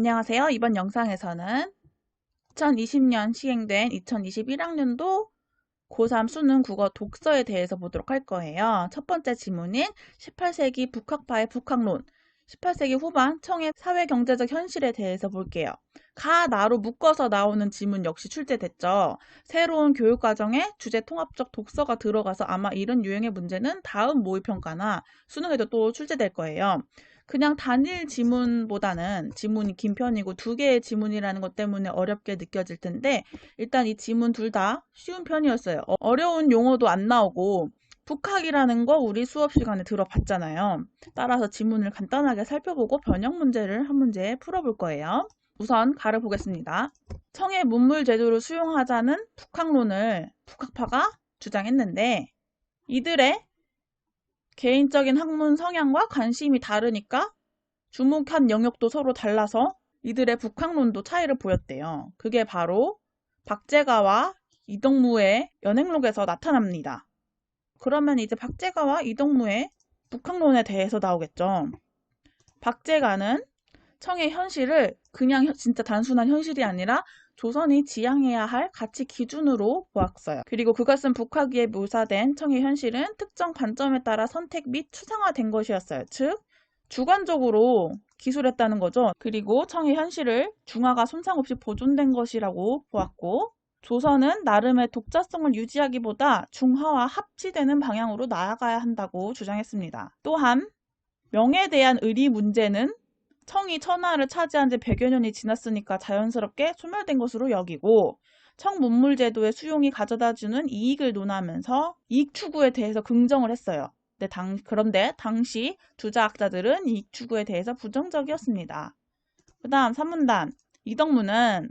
안녕하세요. 이번 영상에서는 2020년 시행된 2021학년도 고3 수능 국어 독서에 대해서 보도록 할 거예요. 첫 번째 지문인 18세기 북학파의 북학론, 18세기 후반 청의 사회경제적 현실에 대해서 볼게요. 가, 나로 묶어서 나오는 지문 역시 출제됐죠. 새로운 교육과정에 주제 통합적 독서가 들어가서 아마 이런 유형의 문제는 다음 모의평가나 수능에도 또 출제될 거예요. 그냥 단일 지문보다는 지문이 긴 편이고 두 개의 지문이라는 것 때문에 어렵게 느껴질 텐데 일단 이 지문 둘 다 쉬운 편이었어요. 어려운 용어도 안 나오고 북학이라는 거 우리 수업 시간에 들어봤잖아요. 따라서 지문을 간단하게 살펴보고 변형 문제를 한 문제 풀어볼 거예요. 우선 가를 보겠습니다. 청의 문물 제도를 수용하자는 북학론을 북학파가 주장했는데 이들의 개인적인 학문 성향과 관심이 다르니까 주목한 영역도 서로 달라서 이들의 북학론도 차이를 보였대요. 그게 바로 박제가와 이덕무의 연행록에서 나타납니다. 그러면 이제 박제가와 이덕무의 북학론에 대해서 나오겠죠. 박제가는 청의 현실을 그냥 진짜 단순한 현실이 아니라 조선이 지향해야 할 가치 기준으로 보았어요. 그리고 그것은 북학위에 묘사된 청의 현실은 특정 관점에 따라 선택 및 추상화된 것이었어요. 즉, 주관적으로 기술했다는 거죠. 그리고 청의 현실을 중화가 손상 없이 보존된 것이라고 보았고, 조선은 나름의 독자성을 유지하기보다 중화와 합치되는 방향으로 나아가야 한다고 주장했습니다. 또한 명에 대한 의리 문제는 청이 천하를 차지한 지 100여 년이 지났으니까 자연스럽게 소멸된 것으로 여기고 청문물제도의 수용이 가져다주는 이익을 논하면서 이익 추구에 대해서 긍정을 했어요. 그런데 당시 주자학자들은 이익 추구에 대해서 부정적이었습니다. 그 다음 3문단 이덕무는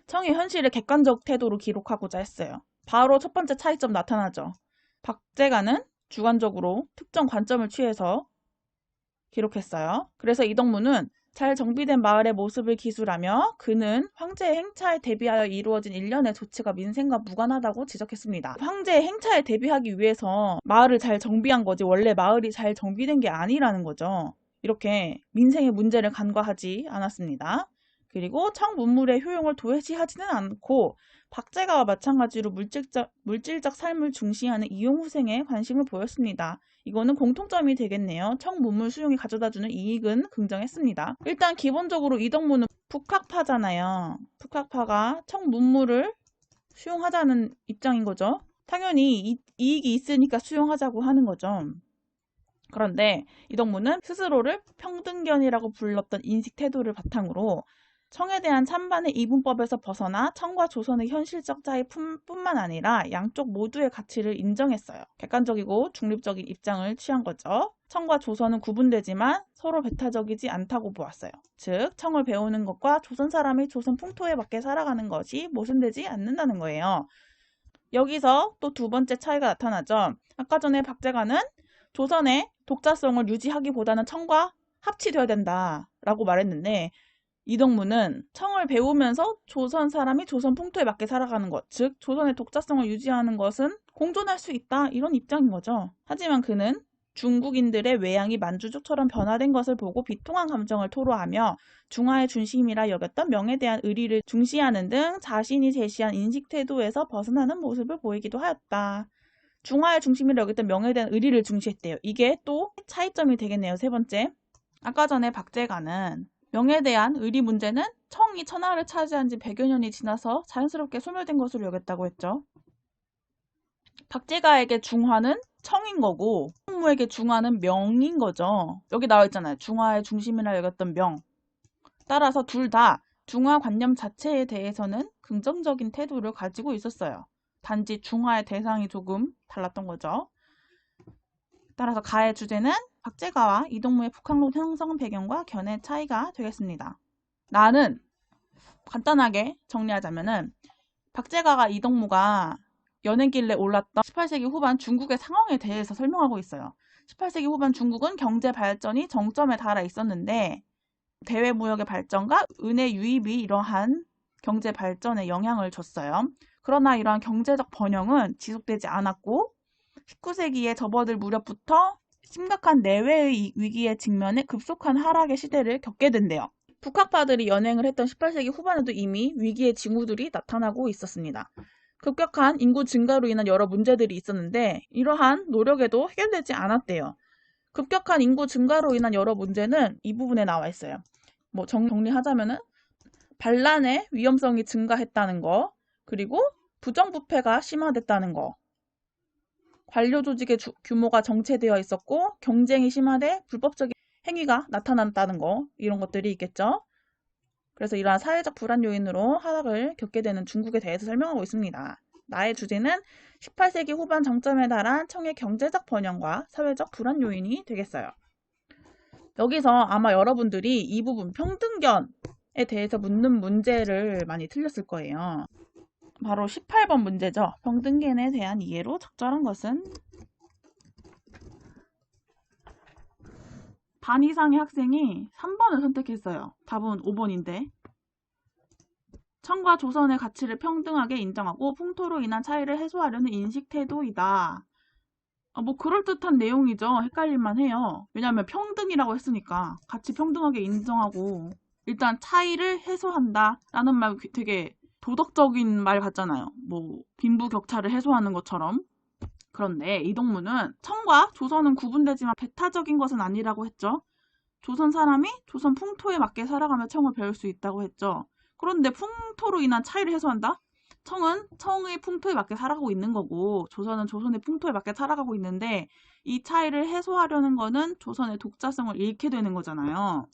청의 현실을 객관적 태도로 기록하고자 했어요. 바로 첫 번째 차이점 나타나죠. 박제가는 주관적으로 특정 관점을 취해서 기록했어요. 그래서 이덕무는 잘 정비된 마을의 모습을 기술하며 그는 황제의 행차에 대비하여 이루어진 일련의 조치가 민생과 무관하다고 지적했습니다. 황제의 행차에 대비하기 위해서 마을을 잘 정비한 거지 원래 마을이 잘 정비된 게 아니라는 거죠. 이렇게 민생의 문제를 간과하지 않았습니다. 그리고 청문물의 효용을 도외시하지는 않고 박제가와 마찬가지로 물질적 삶을 중시하는 이용후생에 관심을 보였습니다. 이거는 공통점이 되겠네요. 청문물 수용이 가져다주는 이익은 긍정했습니다. 일단 기본적으로 이덕무는 북학파잖아요. 북학파가 청문물을 수용하자는 입장인 거죠. 당연히 이익이 있으니까 수용하자고 하는 거죠. 그런데 이덕무는 스스로를 평등견이라고 불렀던 인식 태도를 바탕으로 청에 대한 찬반의 이분법에서 벗어나 청과 조선의 현실적 차이 뿐만 아니라 양쪽 모두의 가치를 인정했어요. 객관적이고 중립적인 입장을 취한 거죠. 청과 조선은 구분되지만 서로 배타적이지 않다고 보았어요. 즉, 청을 배우는 것과 조선 사람이 조선 풍토에 맞게 살아가는 것이 모순되지 않는다는 거예요. 여기서 또 두 번째 차이가 나타나죠. 아까 전에 박제가는 조선의 독자성을 유지하기보다는 청과 합치되어야 된다라고 말했는데 이덕무는 청을 배우면서 조선 사람이 조선 풍토에 맞게 살아가는 것, 즉 조선의 독자성을 유지하는 것은 공존할 수 있다 이런 입장인 거죠. 하지만 그는 중국인들의 외양이 만주족처럼 변화된 것을 보고 비통한 감정을 토로하며 중화의 중심이라 여겼던 명에 대한 의리를 중시하는 등 자신이 제시한 인식 태도에서 벗어나는 모습을 보이기도 하였다. 중화의 중심이라 여겼던 명에 대한 의리를 중시했대요. 이게 또 차이점이 되겠네요. 세 번째. 아까 전에 박제가는 명에 대한 의리 문제는 청이 천하를 차지한 지 100여 년이 지나서 자연스럽게 소멸된 것으로 여겼다고 했죠. 박제가에게 중화는 청인 거고 청무에게 중화는 명인 거죠. 여기 나와 있잖아요. 중화의 중심이라 여겼던 명. 따라서 둘 다 중화 관념 자체에 대해서는 긍정적인 태도를 가지고 있었어요. 단지 중화의 대상이 조금 달랐던 거죠. 따라서 가의 주제는 박제가와 이덕무의 북학론 형성 배경과 견해 차이가 되겠습니다. 나는 간단하게 정리하자면은 박제가가 이덕무가 연행길래 올랐던 18세기 후반 중국의 상황에 대해서 설명하고 있어요. 18세기 후반 중국은 경제 발전이 정점에 달아 있었는데 대외 무역의 발전과 은의 유입이 이러한 경제 발전에 영향을 줬어요. 그러나 이러한 경제적 번영은 지속되지 않았고 19세기에 접어들 무렵부터 심각한 내외의 위기에 직면해 급속한 하락의 시대를 겪게 된대요. 북학파들이 연행을 했던 18세기 후반에도 이미 위기의 징후들이 나타나고 있었습니다. 급격한 인구 증가로 인한 여러 문제들이 있었는데 이러한 노력에도 해결되지 않았대요. 급격한 인구 증가로 인한 여러 문제는 이 부분에 나와 있어요. 뭐 정리하자면은 반란의 위험성이 증가했다는 거, 그리고 부정부패가 심화됐다는 거, 관료 조직의 규모가 정체되어 있었고 경쟁이 심화돼 불법적인 행위가 나타났다는 거, 이런 것들이 있겠죠. 그래서 이러한 사회적 불안 요인으로 하락을 겪게 되는 중국에 대해서 설명하고 있습니다. 나의 주제는 18세기 후반 정점에 달한 청의 경제적 번영과 사회적 불안 요인이 되겠어요. 여기서 아마 여러분들이 이 부분 평등견에 대해서 묻는 문제를 많이 틀렸을 거예요. 바로 18번 문제죠. 평등견에 대한 이해로 적절한 것은? 반 이상의 학생이 3번을 선택했어요. 답은 5번인데. 청과 조선의 가치를 평등하게 인정하고 풍토로 인한 차이를 해소하려는 인식 태도이다. 뭐 그럴듯한 내용이죠. 헷갈릴만 해요. 왜냐하면 평등이라고 했으니까 같이 평등하게 인정하고 일단 차이를 해소한다 라는 말 되게 도덕적인 말 같잖아요. 뭐 빈부격차를 해소하는 것처럼. 그런데 이동무는 청과 조선은 구분되지만 배타적인 것은 아니라고 했죠. 조선 사람이 조선 풍토에 맞게 살아가며 청을 배울 수 있다고 했죠. 그런데 풍토로 인한 차이를 해소한다? 청은 청의 풍토에 맞게 살아가고 있는 거고 조선은 조선의 풍토에 맞게 살아가고 있는데 이 차이를 해소하려는 거는 조선의 독자성을 잃게 되는 거잖아요.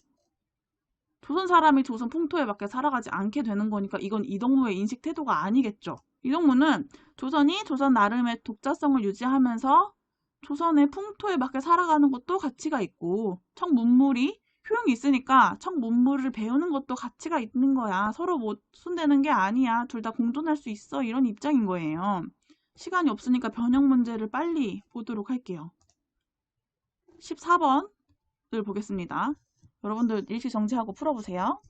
조선 사람이 조선 풍토에 맞게 살아가지 않게 되는 거니까 이건 이동무의 인식 태도가 아니겠죠. 이동무는 조선이 조선 나름의 독자성을 유지하면서 조선의 풍토에 맞게 살아가는 것도 가치가 있고 청 문물이 효용이 있으니까 청 문물을 배우는 것도 가치가 있는 거야. 서로 못 손대는 게 아니야. 둘 다 공존할 수 있어. 이런 입장인 거예요. 시간이 없으니까 변형 문제를 빨리 보도록 할게요. 14번을 보겠습니다. 여러분들 일시 정지하고 풀어보세요.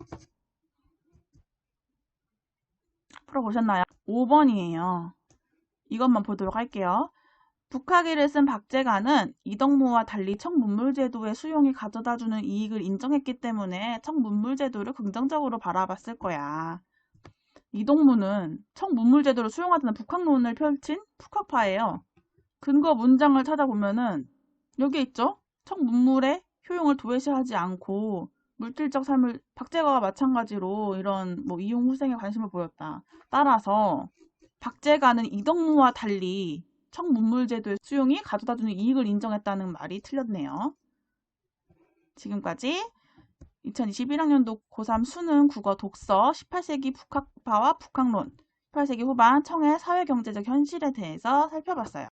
풀어보셨나요? 5번이에요. 이것만 보도록 할게요. 북학일을 쓴 박제가는 이동무와 달리 청문물제도의 수용이 가져다주는 이익을 인정했기 때문에 청문물제도를 긍정적으로 바라봤을 거야. 이동무는 청문물제도를 수용하자는 북학론을 펼친 북학파예요. 근거 문장을 찾아보면은 여기 있죠? 청문물의 효용을 도외시하지 않고 물질적 삶을 박제가와 마찬가지로 이런 뭐 이용 후생에 관심을 보였다. 따라서 박제가는 이동무와 달리 청문물제도의 수용이 가져다주는 이익을 인정했다는 말이 틀렸네요. 지금까지 2021학년도 고3 수능 국어 독서 18세기 북학파와 북학론, 18세기 후반 청의 사회경제적 현실에 대해서 살펴봤어요.